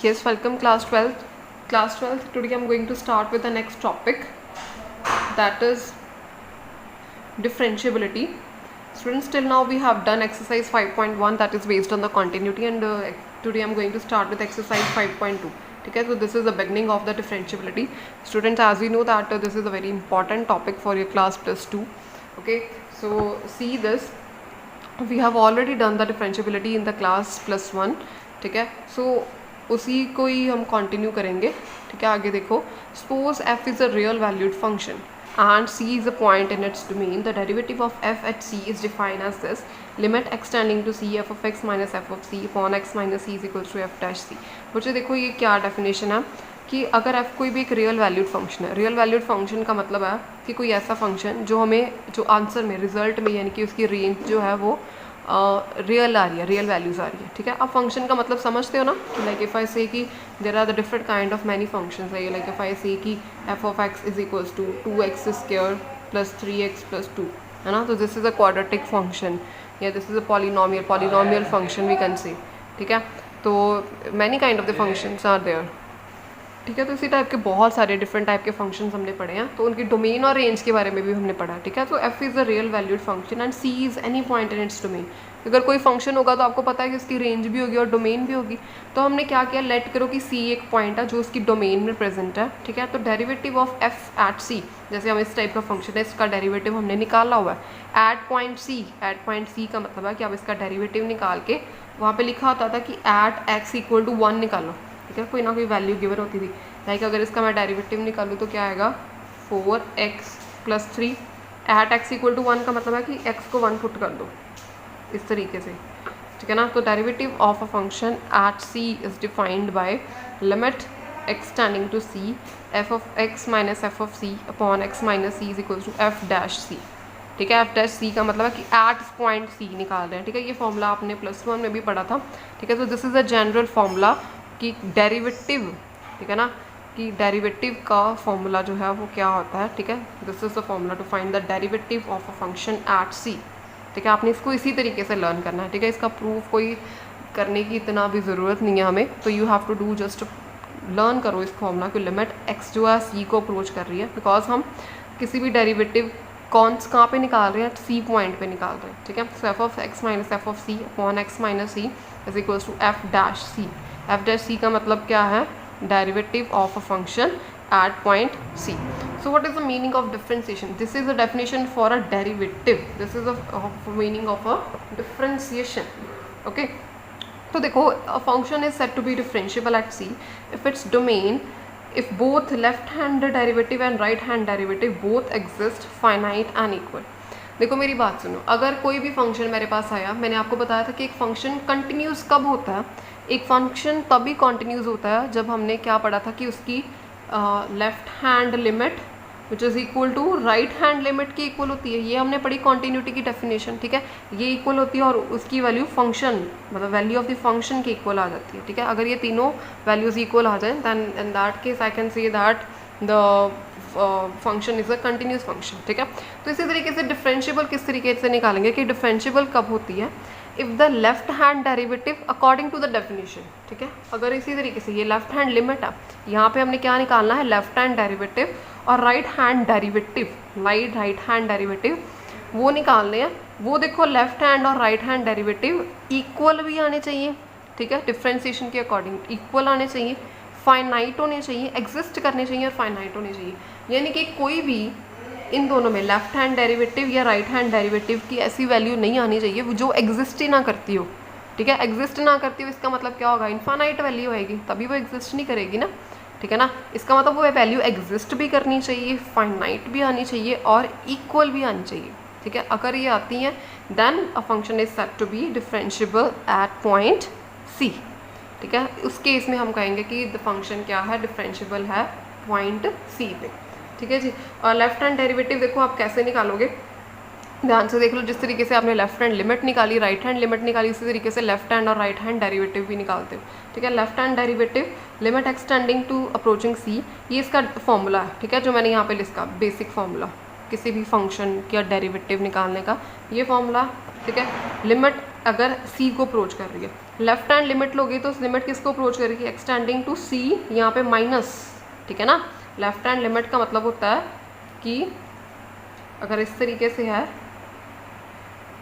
Yes, welcome class 12th. Class 12th, today I'm going to start with the next topic, that is differentiability. Students, till now we have done exercise 5.1, that is based on the continuity, and today I'm going to start with exercise 5.2. Okay, so this is the beginning of the differentiability. Students, as we know that this is a very important topic for your class plus 2. Okay, so see this, we have already done the differentiability in the class plus 1. ठीक है, सो उसी को ही हम continue करेंगे. ठीक है, आगे देखो. Suppose f is a real valued function and c is a point in its domain. The derivative of f at c is defined as this: limit x tending to c f of x minus f of c upon x minus c is equals to f dash c. बच्चे देखो ये क्या definition है कि अगर f कोई भी एक रियल वैल्यूड फंक्शन है. रियल वैल्यूड फंक्शन का मतलब है कि कोई ऐसा फंक्शन जो हमें जो आंसर में रिजल्ट में यानी कि उसकी रेंज जो है वो रियल आ रही है, रियल वैल्यूज़ आ रही है. ठीक है, अब फंक्शन का मतलब समझते हो ना कि like if I say that there are the different kind of many functions है. Like if I say that F of X is equals to 2x square plus 3x plus 2, है ना. तो this is a quadratic function या this is a polynomial function we can say. ठीक है, तो many kind of the functions are there. ठीक है, तो इसी टाइप के बहुत सारे डिफरेंट टाइप के फंक्शंस हमने पढ़े हैं, तो उनकी डोमेन और रेंज के बारे में भी हमने पढ़ा. ठीक है, तो f is a real valued function and c is any point in its domain. अगर कोई फंक्शन होगा तो आपको पता है कि उसकी रेंज भी होगी और डोमेन भी होगी. तो हमने क्या किया, लेट करो कि c एक पॉइंट है जो उसकी डोमेन में प्रेजेंट है. ठीक है, तो derivative of f at c, जैसे हम इस टाइप का फंक्शन है इसका डेरिवेटिव हमने निकाला हुआ है एट पॉइंट c का मतलब है कि आप इसका डेरिवेटिव निकाल के वहाँ पर लिखा होता था कि एट x इक्वल टू 1 निकालो. ठीक है, कोई ना कोई वैल्यू गिवन होती थी. लाइक अगर इसका मैं डेरिवेटिव निकालूँ तो क्या आएगा, 4x plus 3 at x equal to 1 का मतलब है कि x को 1 पुट कर दो इस तरीके से. ठीक है ना, तो derivative of a function at c is defined by limit x tending to c f of x minus f of c upon x minus c is equal to f dash c. ठीक है, f dash c का मतलब है कि eight point c निकाल रहे हैं. ठीक है, ये फॉर्मूला आपने प्लस 1 में भी पढ़ा था. ठीक है, तो this is a general formula कि डेरिवेटिव, ठीक है ना, कि डेरिवेटिव का फॉर्मूला जो है वो क्या होता है. ठीक है, this is the formula to find the derivative of a function at c. ठीक है, आपने इसको इसी तरीके से लर्न करना है. ठीक है, इसका प्रूफ कोई करने की इतना भी ज़रूरत नहीं है हमें, तो you have to do just learn करो इस फॉर्मूला की. लिमिट x जो है c को अप्रोच कर रही है, बिकॉज हम किसी भी डेरिवेटिव कहाँ पे निकाल रहे हैं, c पॉइंट पे निकाल रहे हैं. ठीक है, so f of x minus f of c upon x minus c is equals to f dash c. f dash c का मतलब क्या है, derivative of a function at point c. So what is the meaning of differentiation? This is a definition for a derivative. This is a meaning of a differentiation. Okay, तो देखो, a function is said to be differentiable at c if its domain, if both left hand derivative and right hand derivative both exist finite and equal. देखो मेरी बात सुनो, अगर कोई भी function मेरे पास आया, मैंने आपको बताया था कि एक फंक्शन कंटिन्यूस कब होता है. एक फंक्शन तभी कंटिन्यूस होता है जब हमने क्या पढ़ा था कि उसकी left hand limit which is equal to right hand limit की इक्वल होती है. ये हमने पढ़ी कंटिन्यूटी की डेफिनेशन. ठीक है, ये इक्वल होती है और उसकी वैल्यू फंक्शन मतलब वैल्यू ऑफ द फंक्शन की इक्वल आ जाती है. ठीक है, अगर ये तीनों वैल्यूज़ इक्वल आ जाए then in that case I can say that the function is a continuous function. ठीक है, तो इसी तरीके से डिफरेंशिएबल किस तरीके से निकालेंगे कि डिफरेंशिएबल कब होती है, if the left hand derivative according to the definition. ठीक है, अगर इसी तरीके से ये लेफ्ट हैंड लिमिट है, यहाँ पे हमने क्या निकालना है, लेफ्ट हैंड डेरिवेटिव और राइट हैंड डेरिवेटिव वो निकालने हैं. वो देखो लेफ्ट हैंड और राइट हैंड डेरिवेटिव इक्वल भी आने चाहिए. ठीक है, डिफ्रेंसिएशन के अकॉर्डिंग इक्वल आने चाहिए, फाइनाइट होने चाहिए, एग्जिस्ट करने चाहिए और फाइनाइट होने चाहिए. यानी कि कोई भी इन दोनों में लेफ्ट हैंड डेरिवेटिव या राइट हैंड डेरिवेटिव की ऐसी वैल्यू नहीं आनी चाहिए जो एग्जिस्ट ही ना करती हो. ठीक है, एग्जिस्ट ना करती हो इसका मतलब क्या होगा, इनफाइनाइट वैल्यू आएगी, तभी वो एग्जिस्ट नहीं करेगी ना. ठीक है ना, इसका मतलब वो वैल्यू एग्जिस्ट भी करनी चाहिए, फाइनाइट भी आनी चाहिए और इक्वल भी आनी चाहिए. ठीक है, अगर ये आती हैं then a function is said to be differentiable at point c. ठीक है, उस केस में हम कहेंगे कि द फंक्शन क्या है, डिफरेंशिएबल है पॉइंट c पे. ठीक है जी, और लेफ्ट हैंड डेरिवेटिव देखो आप कैसे निकालोगे, ध्यान से देख लो. जिस तरीके से आपने लेफ्ट हैंड लिमिट निकाली, राइट हैंड लिमिट निकाली, इसी तरीके से लेफ्ट हैंड और राइट हैंड डेरिवेटिव भी निकालते हो. ठीक है, left hand derivative limit x tending to approaching c, ये इसका फॉर्मूला है. ठीक है, जो मैंने यहाँ पे लिखा बेसिक फॉर्मूला किसी भी फंक्शन का डेरिवेटिव निकालने का, ये फॉर्मूला. ठीक है, लिमिट अगर सी को अप्रोच कर रही है। लेफ्ट हैंड लिमिट लोगे तो लिमिट किसको अप्रोच करेगी, एक्सटेंडिंग टू सी, यहाँ पे माइनस, ठीक है ना। लेफ्ट हैंड लिमिट का मतलब होता है कि अगर इस तरीके से है,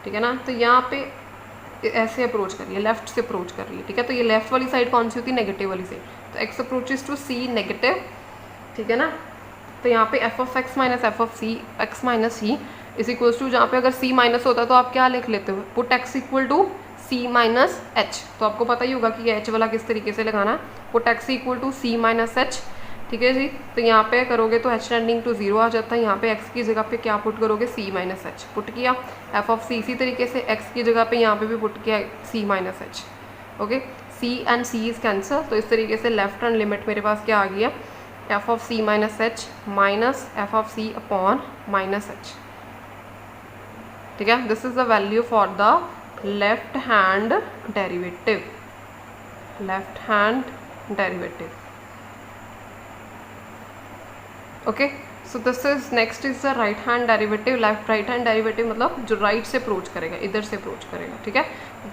ठीक है ना, तो यहाँ पे ऐसे अप्रोच कर रही है, लेफ्ट से अप्रोच कर रही है, ठीक है। तो ये लेफ्ट वाली साइड कौन सी होती है, नेगेटिव वाली साइड, तो x approaches to c negative, ठीक है ना। तो यहाँ पे f of x minus f of c, x minus c is equals to, जहाँ पे अगर सी माइनस होता है तो आप क्या लिख लेते हो, put x equal to c minus h. तो आपको पता ही होगा कि एच वाला किस तरीके से लगाना है, put x equal to c minus h, ठीक है जी। तो यहाँ पे करोगे तो एच टेंडिंग टू जीरो आ जाता है, यहाँ पे एक्स की जगह पे क्या पुट करोगे, सी माइनस एच पुट किया, एफ ऑफ सी इसी तरीके से एक्स की जगह पे यहाँ पे भी पुट किया C minus H, okay. C and C is cancer, तो इस तरीके से लेफ्ट हैंड लिमिट मेरे पास क्या आ गया, f of c minus h minus f of c upon minus h, ठीक है। This is the value for the left hand derivative, left hand derivative, okay. So this is next is the right hand derivative. Left right hand derivative मतलब जो right से approach करेगा, इधर से approach करेगा, ठीक है।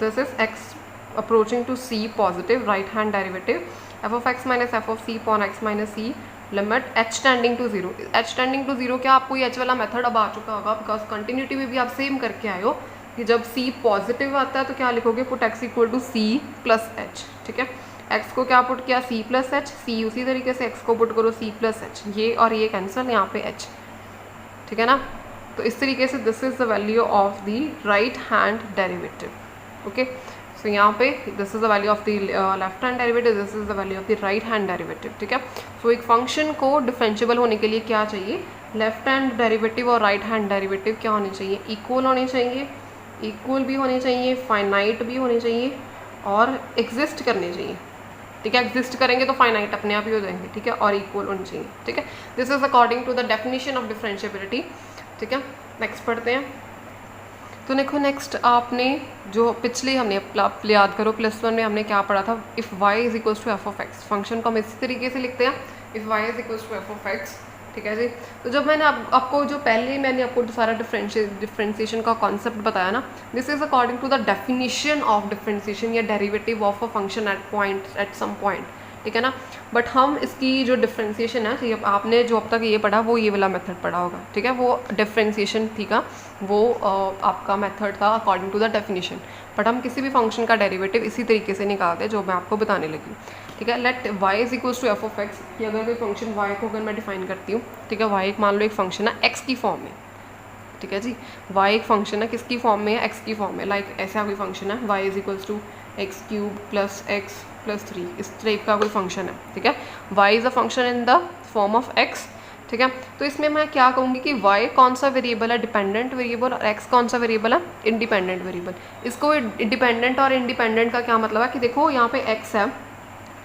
This is x approaching to c positive, right hand derivative, f of x minus f of c upon x minus c, limit h tending to zero. H tending to zero क्या आपको ये H वाला method अब आ चुका होगा, because continuity में भी आप सेम करके आए हो कि जब सी पॉजिटिव आता है तो क्या लिखोगे, put x equal to c plus h, ठीक है। एक्स को क्या पुट किया, सी प्लस एच, सी उसी तरीके से एक्स को पुट करो सी प्लस एच, ये और ये कैंसिल, यहाँ पे एच, ठीक है ना। तो इस तरीके से this is the value of the right hand derivative, okay. So यहाँ पे this is the value of the left hand derivative, this is the value of the right hand derivative, ठीक है। सो एक फंक्शन को डिफरेंशिएबल होने के लिए क्या चाहिए, लेफ्ट हैंड डेरिवेटिव और राइट हैंड डेरिवेटिव क्या होने चाहिए, इक्वल होने चाहिए, इक्वल भी होने चाहिए, फाइनाइट भी होने चाहिए और एग्जिस्ट करने चाहिए, ठीक है। एग्जिस्ट करेंगे तो फाइनाइट अपने आप ही हो जाएंगे, ठीक है, और इक्वल होनी चाहिए, ठीक है। This is according to the definition of differentiability, ठीक है। नेक्स्ट पढ़ते हैं। तो देखो नेक्स्ट आपने जो पिछले हमने याद करो +1 में हमने क्या पढ़ा था, if y is equals to f of x, function को हम इसी तरीके से लिखते हैं, if y is equals to f of x, ठीक है जी। तो जब मैंने आपको जो पहले मैंने आपको सारा डिफरेंशिएशन का कॉन्सेप्ट बताया ना, this is according to the definition of differentiation या derivative of a function at some point, ठीक है ना। बट हम इसकी जो डिफरेंशिएशन है, ठीक है, आपने जो अब तक ये पढ़ा वो ये वाला मेथड पढ़ा होगा, ठीक है, वो डिफरेंशिएशन थी का वो आपका मेथड था according to the definition. But हम किसी भी फंक्शन का डेरिवेटिव इसी तरीके से निकालते हैं जो मैं आपको बताने लगी, ठीक है। Let y is equals to f of x, कि अगर कोई फंक्शन y को अगर मैं डिफाइन करती हूँ, ठीक है, y एक मान लो एक फंक्शन है x की फॉर्म में, ठीक है जी, y एक फंक्शन है किसकी फॉर्म में है, x की फॉर्म में, लाइक ऐसा कोई फंक्शन है y is equals to x cube plus x plus 3, इस टाइप का कोई फंक्शन है, ठीक है। y is a function in the form of x, ठीक है। तो इसमें मैं क्या कहूँगी कि y कौन सा वेरिएबल है, डिपेंडेंट वेरिएबल, और x कौन सा वेरिएबल है, इंडिपेंडेंट वेरिएबल। इसको डिपेंडेंट और इंडिपेंडेंट का क्या मतलब है कि देखो यहाँ पे x है,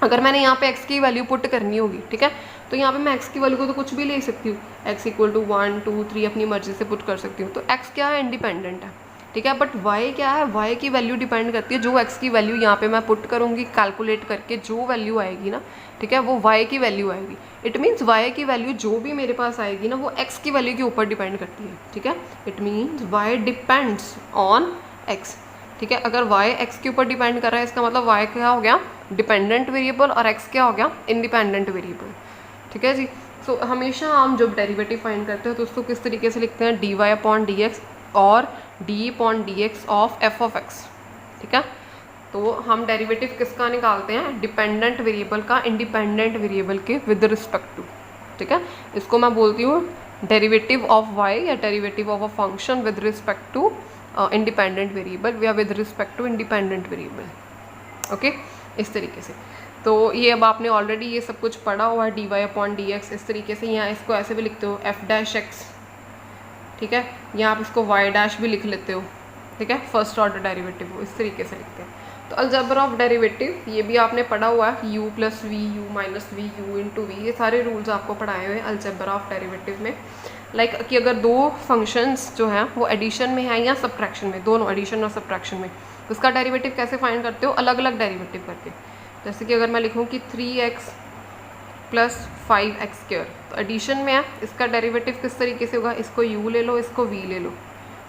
अगर मैंने यहाँ पे x की वैल्यू पुट करनी होगी, ठीक है, तो यहाँ पे मैं x की वैल्यू को तो कुछ भी ले सकती हूँ, x इक्वल टू 1 2 3 अपनी मर्जी से पुट कर सकती हूँ, तो x क्या है, इंडिपेंडेंट है, ठीक है। बट y क्या है, y की वैल्यू डिपेंड करती है, जो x की वैल्यू यहाँ पे मैं पुट करूँगी कैलकुलेट करके जो वैल्यू आएगी ना, ठीक है, वो y की वैल्यू आएगी। इट मीन्स y की वैल्यू जो भी मेरे पास आएगी ना वो x की वैल्यू के ऊपर डिपेंड करती है, ठीक है। It means y depends on x, ठीक है। अगर y x के ऊपर डिपेंड कर रहा है इसका मतलब y क्या हो गया, डिपेंडेंट वेरिएबल, और x क्या हो गया, इंडिपेंडेंट वेरिएबल, ठीक है जी। सो हमेशा हम जब डेरिवेटिव फाइंड करते हैं तो उसको किस तरीके से लिखते हैं, dy अपॉन dx और d upon dx of f of x, ठीक है। तो हम डेरिवेटिव किसका निकालते हैं, डिपेंडेंट वेरिएबल का इंडिपेंडेंट वेरिएबल के विद रिस्पेक्ट टू, ठीक है। इसको मैं बोलती हूँ डेरिवेटिव ऑफ y या derivative of a function with respect to independent variable या with respect to independent variable, okay, इस तरीके से। तो ये अब आपने ऑलरेडी ये सब कुछ पढ़ा हुआ है, dy अपॉन dx, इस तरीके से। यहाँ इसको ऐसे भी लिखते हो f डैश x, ठीक है, यहाँ आप इसको y डैश भी लिख लेते हो, ठीक है, फर्स्ट ऑर्डर डेरिवेटिव हो, इस तरीके से लिखते हैं। तो अलजेब्रा ऑफ डेरिवेटिव ये भी आपने पढ़ा हुआ है, u plus v, u minus v, u into v, ये सारे रूल्स आपको पढ़ाए हुए हैं अलजेब्रा ऑफ डेरिवेटिव में। लाइक कि अगर दो फंक्शंस जो हैं वो एडिशन में है या सब्ट्रैक्शन में, दोनों एडिशन और सब्ट्रैक्शन में, तो उसका डेरिवेटिव कैसे फाइंड करते हो, अलग अलग डेरिवेटिव करके। जैसे कि अगर मैं लिखूँ कि 3x प्लस 5x स्क्वायर, तो एडिशन में है, इसका डेरिवेटिव किस तरीके से होगा, इसको u ले लो, इसको v ले लो,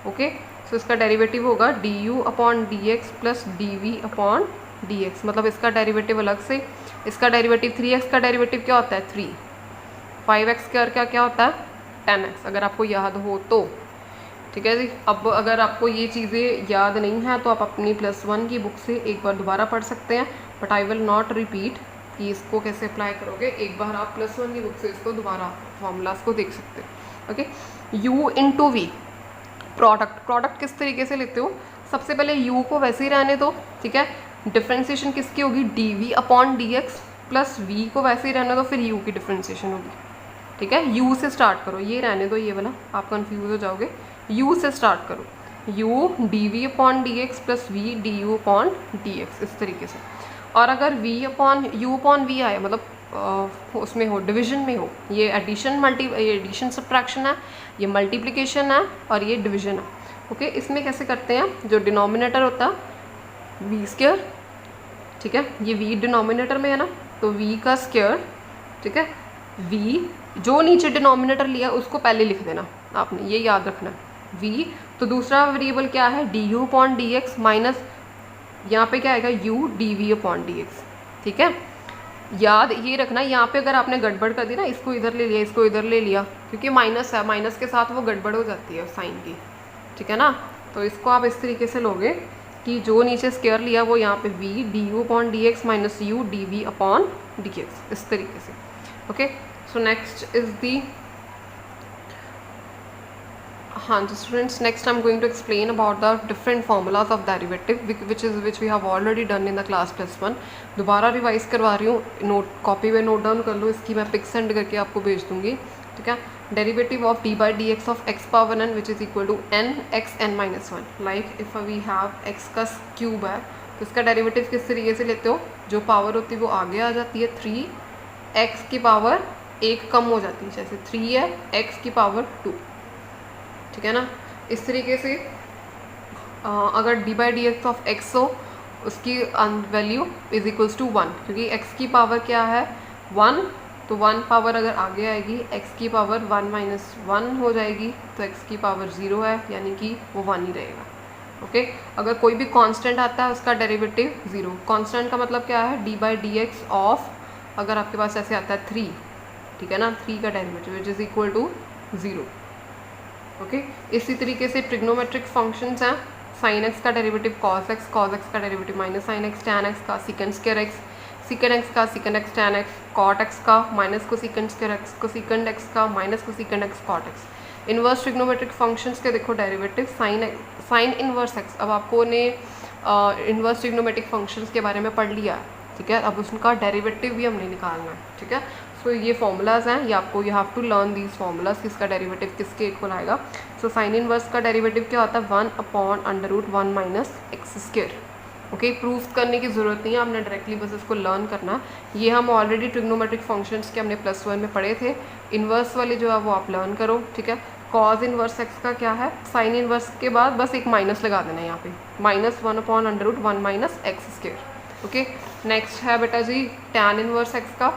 ओके। सो इसका डेरिवेटिव होगा d you upon D x plus d we upon D x, मतलब इसका डेरिवेटिव अलग से, इसका डेरिवेटिव 3x का डेरिवेटिव क्या होता है 3, 5x स्क्वायर का क्या होता है 10x, अगर आपको याद हो तो। ठीक है जी। अब अगर आपको ये चीज़ें याद नहीं है तो आप अपनी +1 की बुक से एक बार दोबारा पढ़ सकते हैं, but I will not repeat कि इसको कैसे अप्लाई करोगे। एक बार आप +1 की बुक से इसको दोबारा फॉर्मूलाज को देख सकते हैं। Okay, u into v, product किस तरीके से लेते हो, सबसे पहले u को वैसे ही रहने दो, ठीक है। डिफ्रेंसिएशन किसकी होगी, d we upon D x, plus v को वैसे ही रहने दो, फिर u की डिफ्रेंसिएशन होगी। ठीक है, u से स्टार्ट करो, ये रहने दो ये वाला, आप कंफ्यूज हो जाओगे। u से स्टार्ट करो, u d we upon D x plus v d you upon D x, इस तरीके से। और अगर v upon u upon v आए, मतलब उसमें हो, डिवीजन में हो, ये एडिशन सब्ट्रैक्शन है, ये मल्टीप्लिकेशन है और ये डिवीजन है। ओके, इसमें कैसे करते हैं, जो डिनोमिनेटर होता है वी स्क्वायर, ठीक है, ये v डिनोमिनेटर में है ना, तो v का स्क्वायर, ठीक है, v जो नीचे डिनोमिनेटर लिया उसको पहले लिख देना आपने, ये याद रखना v। तो दूसरा वेरिएबल क्या है, d you upon D x minus यहाँ पे क्या आएगा u d we upon D x. ठीक है, याद ये रखना, यहाँ पे अगर आपने गड़बड़ कर दी ना, इसको इधर ले लिया, इसको इधर ले लिया, क्योंकि माइनस है, माइनस के साथ वो गड़बड़ हो जाती है साइन की। ठीक है ना, तो इसको आप इस तरीके से लोगे कि जो नीचे स्क्वायर लिया वो यहाँ पे v D you upon D x minus U D we upon D x, इस तरीके से। Okay, so next is the, हाँ जी students, next I am going to explain about the different formulas of derivative which we have already done in the class +1। दोबारा revise करवा रही हूँ, note copy में नोट डाउन कर लो, इसकी मैं पिक सेंड करके आपको भेज दूँगी। ठीक है, derivative of d by d x of x power n which is equal to n x n minus 1। Like if we have x का क्यूब है तो इसका डेरिवेटिव किस तरीके से लेते हो, जो पावर होती है वो आगे आ जाती है, 3x की पावर 1 कम हो जाती है, जैसे 3 है x की पावर 2। ठीक है ना, इस तरीके से अगर D by d x of x हो उसकी वैल्यू इज इक्वल्स टू 1, क्योंकि x की पावर क्या है 1, तो 1 पावर अगर आगे आएगी x की पावर 1 माइनस 1 हो जाएगी, तो x की पावर 0 है, यानी कि वो 1 ही रहेगा। ओके, अगर कोई भी कांस्टेंट आता है उसका डेरिवेटिव 0। कांस्टेंट का मतलब क्या है, D by d x of, अगर आपके पास ऐसे आता है 3, ठीक है ना, 3 का derivative which is equal to 0। Okay, इसी तरीके से ट्रिग्नोमेट्रिक फंक्शंस हैं, साइन एक्स का डेरिवेटिव कॉस एक्स का derivative minus sine x, tan x का secant square x, secant x का secant x tan x, cot x का माइनस को सीकेंड स्क्वायर एक्स, को सीकेंड एक्स का माइनस को सीकेंड x cot x. Inverse trigonometric functions के देखो डेरिवेटिव, साइन इन्वर्स एक्स, अब आपको ने इन्वर्स ट्रिग्नोमेट्रिक फंक्शंस के बारे में पढ़ लिया है। ठीक है, अब उसका डेरिवेटिव भी हमने निकालना है। ठीक है, सो ये फॉर्मूलाज हैं, ये आपको you have to learn these formulas, किसका डेरिवेटिव किसके इक्वल आएगा। सो साइन इनवर्स का डेरिवेटिव क्या होता है, 1 अपॉन √1 minus x square. Okay, proof करने की ज़रूरत नहीं है, आपने डायरेक्टली बस इसको लर्न करना। ये हम ऑलरेडी ट्रिग्नोमेट्रिक फंक्शंस के हमने +1 में पढ़े थे, इन्वर्स वाले जो है वो आप लर्न करो। ठीक है, कॉज इन्वर्स एक्स का क्या है, साइन इन्वर्स के बाद बस एक माइनस लगा देना है यहाँ पे, -1 अपॉन √1 minus x square. Okay, next है बेटा जी टैन इन्वर्स एक्स का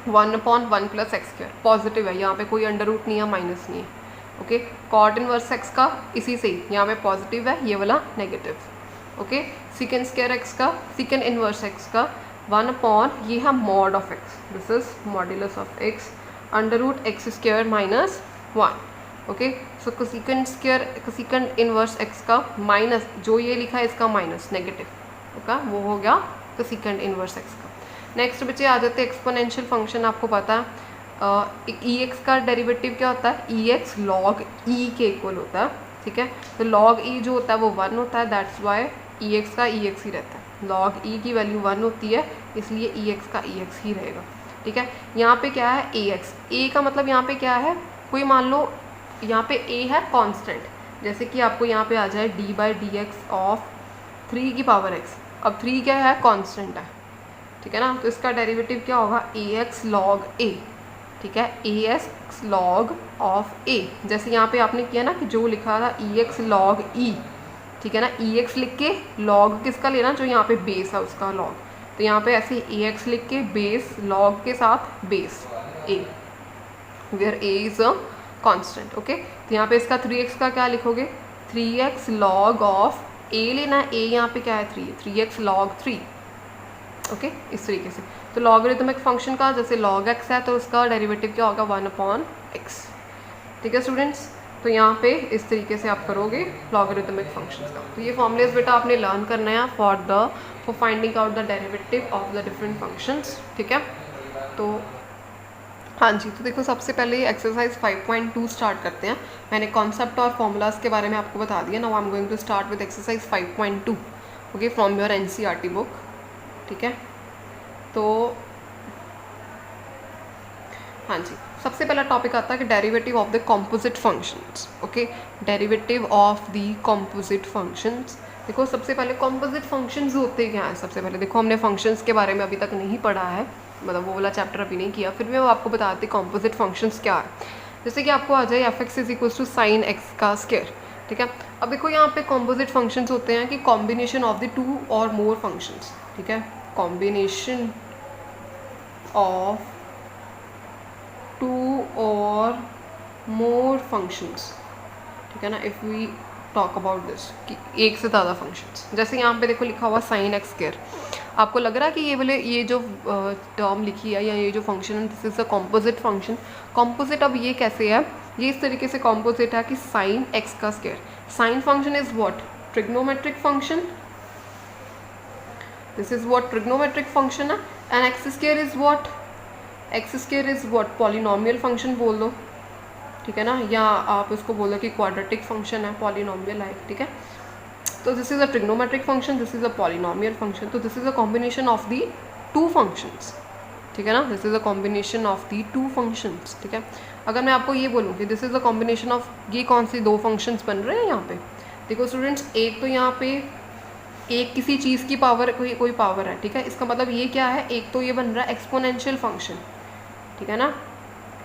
1 अपॉन 1 प्लस एक्स स्क्वायर, पॉजिटिव है, यहाँ पे कोई अंडर रूट नहीं है, माइनस नहीं है। ओके, कॉट इन्वर्स एक्स का इसी से ही, यहाँ पे पॉजिटिव है, ये वाला नेगेटिव। ओके, सीकेंड स्क्वायर एक्स का, सीकेंड इन्वर्स एक्स का 1 अपॉन, ये है mod of x, this is modulus of x, √x square minus 1। Okay, so cosecant square, cosecant inverse x का माइनस, जो ये लिखा है इसका माइनस नेगेटिव, ओके, वो हो गया कोसेकेंड इन्वर्स एक्स का। नेक्स्ट बच्चे आ जाते हैं एक्सपोनेंशियल फंक्शन, आपको पता है ई एक्स का डेरिवेटिव क्या होता है, ई एक्स लॉग ई के इक्वल होता है। ठीक है, तो लॉग ई जो होता है वो 1 होता है, दैट्स वाई ई एक्स का ई एक्स ही रहता है। लॉग ई की वैल्यू 1 होती है, इसलिए ई एक्स का ई एक्स ही रहेगा। ठीक है, यहाँ पे क्या है ए एक्स, ए का मतलब यहाँ पे क्या है, कोई मान लो यहाँ पे ए है कांस्टेंट, जैसे कि आपको यहाँ पे आ जाए D by d x of 3 की पावर एक्स, अब 3 क्या है, कांस्टेंट है। ठीक है ना, तो इसका डेरिवेटिव क्या होगा, ए एक्स लॉग ए। ठीक है, ए एक्स लॉग ऑफ ए, जैसे यहाँ पे आपने किया ना कि जो लिखा था ई एक्स लॉग ई। ठीक है ना, ई एक्स लिख के लॉग किसका लेना, जो यहाँ पे बेस है उसका लॉग, तो यहाँ पे ऐसे ए एक्स लिख के बेस लॉग के साथ base a, where a is a constant. Okay, तो यहाँ पे इसका 3x का क्या लिखोगे, 3x log ऑफ a लेना है, a यहाँ पे क्या है 3 है, 3x log 3, ओके इस तरीके से। तो लॉगरिथमिक फंक्शन का जैसे log x है तो उसका डेरिवेटिव क्या होगा 1/x, ठीक है स्टूडेंट्स। तो यहाँ पे इस तरीके से आप करोगे लॉगरिथमिक फंक्शंस का। तो ये फॉर्मूलेज बेटा आपने लर्न करना है for finding out the derivative of the different functions, ठीक है। तो हाँ जी, तो देखो सबसे पहले एक्सरसाइज 5.2 स्टार्ट करते हैं। मैंने कॉन्सेप्ट और फॉर्मूलाज के बारे में आपको बता दिया। Now I am going to start with exercise 5.2, okay, from your NCERT book, ठीक है। तो हाँ जी, सबसे पहला टॉपिक आता है कि derivative of the composite functions, okay, derivative of the composite functions. देखो सबसे पहले कॉम्पोजिट फंक्शंस होते क्या हैं। सबसे पहले देखो हमने फंक्शंस के बारे में अभी तक नहीं पढ़ा है, मतलब वो वाला चैप्टर अभी नहीं किया, फिर भी मैं आपको बताती कॉम्पोजिट फंक्शंस क्या है। जैसे कि आपको आ जाए f x is equal to sine x का स्क्वायर, ठीक है। अब देखो यहाँ पे कॉम्पोजिट फंक्शंस होते हैं कि कॉम्बिनेशन ऑफ द टू और मोर फंक्शंस, ठीक है, कॉम्बिनेशन ऑफ टू और मोर फंक्शंस, ठीक है ना। If we talk about this कि एक से ज़्यादा फंक्शंस, जैसे यहाँ पे देखो लिखा हुआ साइन एक्स स्क्वायर, आपको लग रहा है कि ये बोले ये जो टर्म लिखी है या ये जो फंक्शन है this is a composite function. Composite अब ये कैसे है, ये इस तरीके से कॉम्पोजिट है कि साइन एक्स का square, sine function is what, trigonometric function, this is what trigonometric function है, and x square is what, x square is what polynomial function बोल दो, ठीक है ना, या आप उसको बोलो कि क्वाड्रेटिक फंक्शन है, पॉलिनोमियल है, ठीक है। तो this is a trigonometric function, this is a polynomial function, तो this is a combination of the two functions, ठीक है ना, this is a combination of the two functions, ठीक है। अगर मैं आपको ये बोलूँ कि this is a combination of, ये कौन सी दो फंक्शंस बन रहे हैं यहाँ पे, देखो स्टूडेंट्स, एक तो यहाँ पे एक किसी चीज़ की पावर, कोई पावर है, ठीक है, इसका मतलब ये क्या है, एक तो ये बन रहा है एक्सपोनेंशियल फंक्शन, ठीक है ना,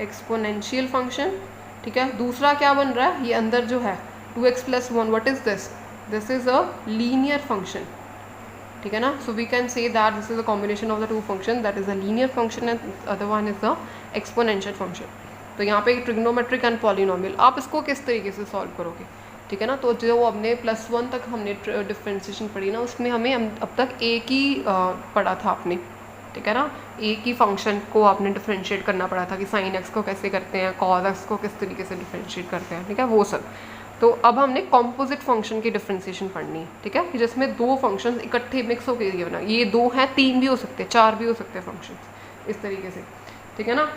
एक्सपोनेंशियल फंक्शन, ठीक है। दूसरा क्या बन रहा है, ये अंदर जो है 2x + 1, what is this, this is a linear function, ठीक है ना। So we can say that this is a combination of the two function, that is a linear function and other one is the exponential function. तो यहाँ पे trigonometric and polynomial, आप इसको किस तरीके से सॉल्व करोगे, ठीक है ना। तो जो हमने +1 तक हमने डिफ्रेंशिएशन पढ़ी ना, उसमें हमें अब तक एक ही पढ़ा था आपने, ठीक है ना, एक ही फंक्शन को आपने डिफ्रेंशिएट करना पड़ा था कि साइन एक्स को कैसे करते हैं, कॉस एक्स को किस तरीके से डिफ्रेंशिएट करते हैं, ठीक है, वो सब। तो अब हमने कॉम्पोजिट फंक्शन की डिफ्रेंशिएशन पढ़नी है, ठीक है, कि जिसमें दो फंक्शन इकट्ठे मिक्स होकर ये बना, ये दो हैं, तीन भी हो सकते हैं, चार भी हो सकते हैं फंक्शन, इस तरीके से, ठीक है ना।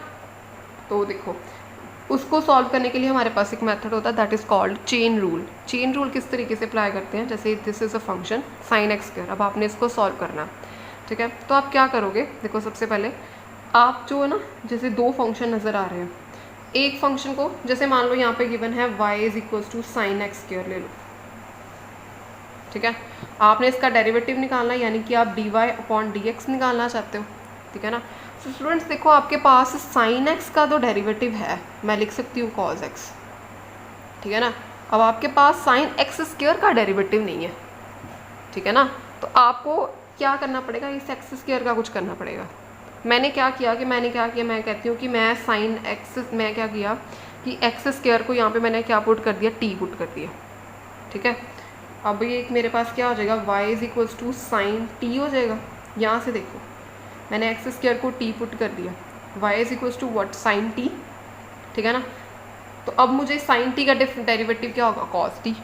तो देखो उसको सॉल्व करने के लिए हमारे पास एक मेथड होता है, that is called chain rule. Chain rule किस तरीके से अप्लाई करते हैं, जैसे this is a function sine x square, अब आपने इसको सॉल्व करना है, ठीक है। तो आप क्या करोगे, देखो सबसे पहले आप जो है ना, जैसे दो फंक्शन नज़र आ रहे हैं, एक फंक्शन को जैसे मान लो यहाँ पे गिवन है y is equal to sine x square ले लो, ठीक है। आपने इसका डेरिवेटिव निकालना है, यानी कि आप dy/dx निकालना चाहते हो, ठीक है ना। तो स्टूडेंट्स देखो आपके पास साइन एक्स का तो डेरिवेटिव है, मैं लिख सकती हूँ कॉस एक्स, ठीक है ना। अब आपके पास साइन एक्स स्क्वायर का डेरिवेटिव नहीं है, ठीक है ना। तो आपको क्या करना पड़ेगा, इस एक्स स्क्वायर का कुछ करना पड़ेगा। मैंने क्या किया, मैं कहती हूँ कि मैं साइन एक्स, मैं क्या किया कि एक्स स्क्वायर को यहाँ पे मैंने क्या पुट कर दिया, टी पुट कर दिया, ठीक है। अब ये मेरे पास क्या हो जाएगा, y is equal to sine t हो जाएगा। यहाँ से देखो मैंने एक्स स्क्वायर को टी पुट कर दिया, y is equal to what, sine t, ठीक है ना। तो अब मुझे साइन टी का डेरिवेटिव क्या होगा, कॉस टी,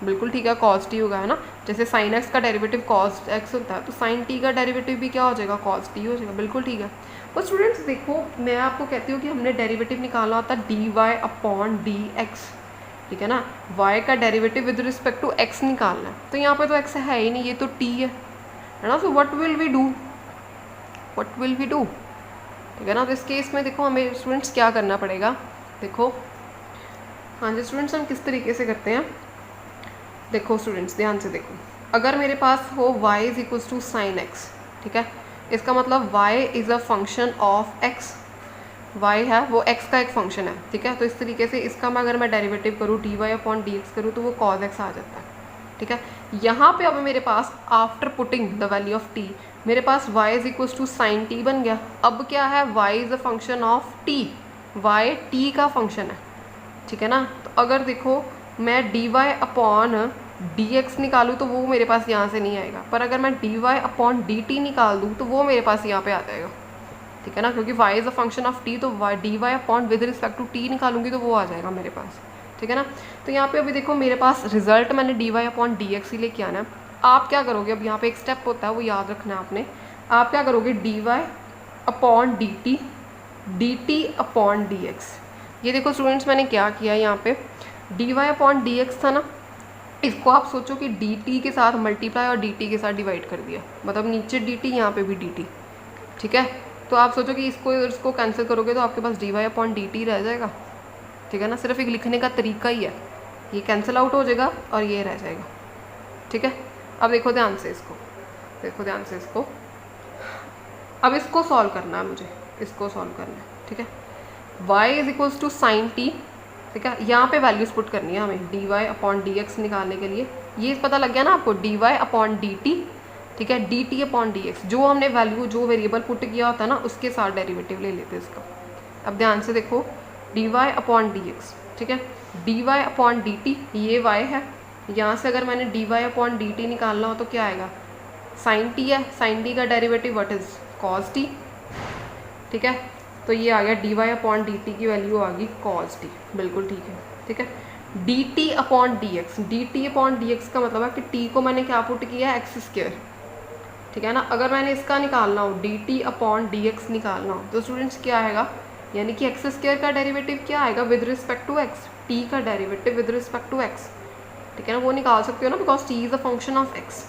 बिल्कुल ठीक है, कॉस टी होगा, है ना। जैसे साइन एक्स का डेरिवेटिव कॉस एक्स होता है, तो साइन टी का डेरिवेटिव भी क्या हो जाएगा, कॉस टी हो जाएगा, बिल्कुल ठीक है। तो स्टूडेंट्स देखो मैं आपको कहती हूँ कि हमने डेरिवेटिव निकालना होता है dy/dx, ठीक है ना। y का derivative with respect to x निकालना है, तो यहाँ पे तो x है ही नहीं, ये तो t है ना। So what will we do, ठीक है ना। तो इस केस में देखो हमें स्टूडेंट्स क्या करना पड़ेगा, देखो हाँ जी स्टूडेंट्स, हम किस तरीके से करते हैं, देखो स्टूडेंट्स ध्यान से देखो, अगर मेरे पास हो y is equal to sine x, ठीक है, इसका मतलब y is a function of x, y है वो x का एक फंक्शन है, ठीक है। तो इस तरीके से इसका अगर मैं डेरिवेटिव करूँ dy/dx करूँ तो वो cos x आ जाता है, ठीक है। यहाँ पे अब मेरे पास after putting the value of t, मेरे पास y is equal to sine t बन गया। अब क्या है, y is a function of t, y t का फंक्शन है, ठीक है ना। तो अगर देखो मैं d y upon D x निकालूँ तो वो मेरे पास यहाँ से नहीं आएगा, पर अगर मैं d y upon d t निकाल दूँ तो वो मेरे पास यहाँ पे आ जाएगा, ठीक है ना, क्योंकि y is a function of t, तो d y upon with respect to t निकालूंगी तो वो आ जाएगा मेरे पास, ठीक है ना। तो यहाँ पे अभी देखो मेरे पास रिजल्ट मैंने d y upon D x ही लेके आना है। आप क्या करोगे, अब यहाँ पे एक स्टेप होता है वो याद रखना है आपने। आप क्या करोगे, d y upon d t upon D x. ये देखो स्टूडेंट्स मैंने क्या किया यहाँ पे, d y upon D x था ना, इसको आप सोचो कि डी टी के साथ मल्टीप्लाई और डी टी के साथ डिवाइड कर दिया, मतलब नीचे डी टी यहाँ पे भी डी टी, ठीक है। तो आप सोचो कि इसको कैंसिल करोगे तो आपके पास d y upon d t रह जाएगा, ठीक है ना। सिर्फ एक लिखने का तरीका ही है, ये कैंसिल आउट हो जाएगा और ये रह जाएगा, ठीक है। अब देखो ध्यान से इसको, देखो ध्यान से इसको, अब इसको सॉल्व करना है मुझे, इसको सॉल्व करना है, ठीक है। y is equals to sine t, ठीक है, यहाँ पे वैल्यूज पुट करनी है हमें d y upon D x निकालने के लिए। ये पता लग गया ना आपको, d y upon d t, ठीक है, d t upon D x, जो हमने वैल्यू जो वेरिएबल पुट किया होता है ना उसके साथ डेरिवेटिव ले लेते हैं इसका। अब ध्यान से देखो, d y upon D x, ठीक है, d y upon d t, ये y है, यहाँ से अगर मैंने d y upon d t निकालना हो तो क्या आएगा, साइन टी है, साइन टी का derivative what is cos t, ठीक है। तो ये आ गया d y upon d t की वैल्यू आ गई कॉस टी, बिल्कुल ठीक है, ठीक है। D t upon D x, D t upon D x का मतलब है कि टी को मैंने क्या पुट किया है, एक्स स्क्वायर, ठीक है ना। अगर मैंने इसका निकालना हो D t upon D x निकालना हो तो स्टूडेंट्स क्या आएगा, यानी कि एक्स स्क्वायर का डेरिवेटिव क्या आएगा with respect to x, t का derivative with respect to x, ठीक है ना, वो निकाल सकते हो ना, because t is a function of x.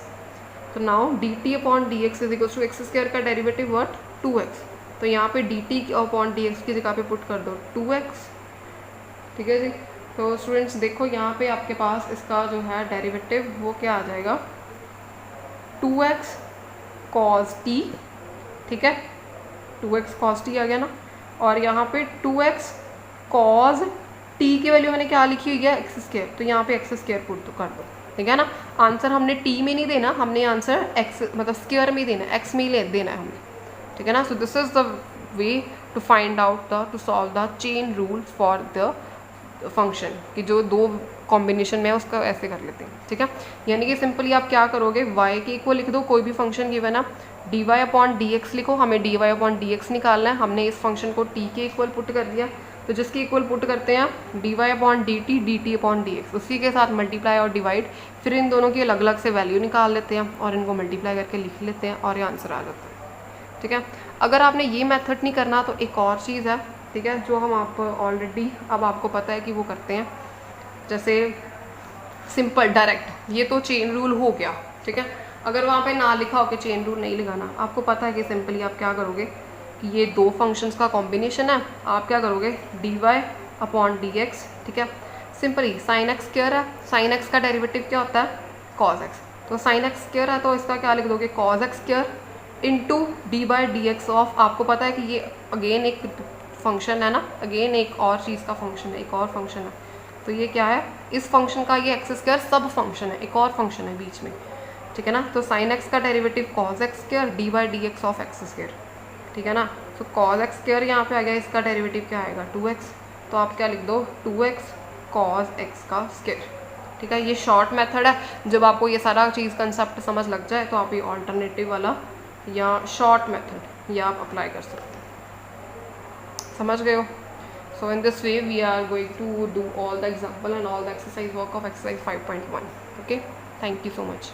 तो now d t upon D x is equals to x square का डेरिवेटिव व्हाट, 2x। तो यहाँ पे d t upon D x की जगह पे पुट कर दो 2x, ठीक है जी। तो स्टूडेंट्स देखो यहाँ पे आपके पास इसका जो है डेरिवेटिव वो क्या आ जाएगा, 2x cos t, ठीक है, 2x cos t आ गया ना, और यहाँ पे 2x cos t की वैल्यू मैंने क्या लिखी हुई है, एक्स स्क्वायर, तो यहाँ पे एक्स स्क्वायर पुट तो कर दो, ठीक है ना। आंसर हमने t में नहीं देना, हमने आंसर x मतलब स्क्वायर में ही देना है, x में ही देना है हमने, ठीक है ना। So this is the way to find out the to solve the chain rule for the function, कि जो दो कॉम्बिनेशन में है उसका ऐसे कर लेते हैं, ठीक है। यानी कि सिंपली आप क्या करोगे, y के इक्वल लिख दो, कोई भी फंक्शन गिवन है, d y upon D x लिखो, हमें d y upon D x निकालना है, हमने इस फंक्शन को t के इक्वल पुट कर दिया, तो जिसके इक्वल पुट करते हैं d y upon d t upon D x, उसी के साथ मल्टीप्लाई और डिवाइड, फिर इन दोनों की अलग अलग से वैल्यू निकाल लेते हैं और इनको मल्टीप्लाई करके लिख लेते हैं और ये आंसर आ जाता है, ठीक है। अगर आपने ये मेथड नहीं करना तो एक और चीज़ है, ठीक है, जो हम आप ऑलरेडी अब आपको पता है कि वो करते हैं, जैसे सिंपल डायरेक्ट, ये तो चेन रूल हो गया, ठीक है। अगर वहाँ पे ना लिखा हो कि चेन रूल नहीं लगाना, आपको पता है कि सिंपली आप क्या करोगे कि ये दो फंक्शंस का कॉम्बिनेशन है, आप क्या करोगे d y upon D x, ठीक है, सिंपली साइन एक्स स्क्वायर है, साइन एक्स का डेरिवेटिव क्या होता है कॉज एक्स, तो साइन एक्स स्क्वायर है तो इसका क्या लिख दोगे cos x square into d by d x of, आपको पता है कि ये अगेन एक फंक्शन है ना, अगेन एक और चीज़ का फंक्शन है, एक और फंक्शन है, तो ये क्या है, इस फंक्शन का ये एक्स स्क्वायर सब फंक्शन है, एक और फंक्शन है बीच में, ठीक है ना। तो साइन एक्स का derivative cause x square D by d x of x square, ठीक है ना। तो कॉज एक्स स्क्वायर यहाँ पे आ गया, इसका डेरिवेटिव क्या आएगा 2x, तो आप क्या लिख दो 2x कॉज एक्स का स्क्वायर, ठीक है। ये शॉर्ट मेथड है, जब आपको ये सारा चीज़ कंसेप्ट समझ लग जाए तो आप ये ऑल्टरनेटिव वाला या शॉर्ट मेथड ये आप अप्लाई कर सकते हैं, समझ गए हो। So in this way we are going to do all the example and all the exercise work of exercise 5.1, okay, thank you so much.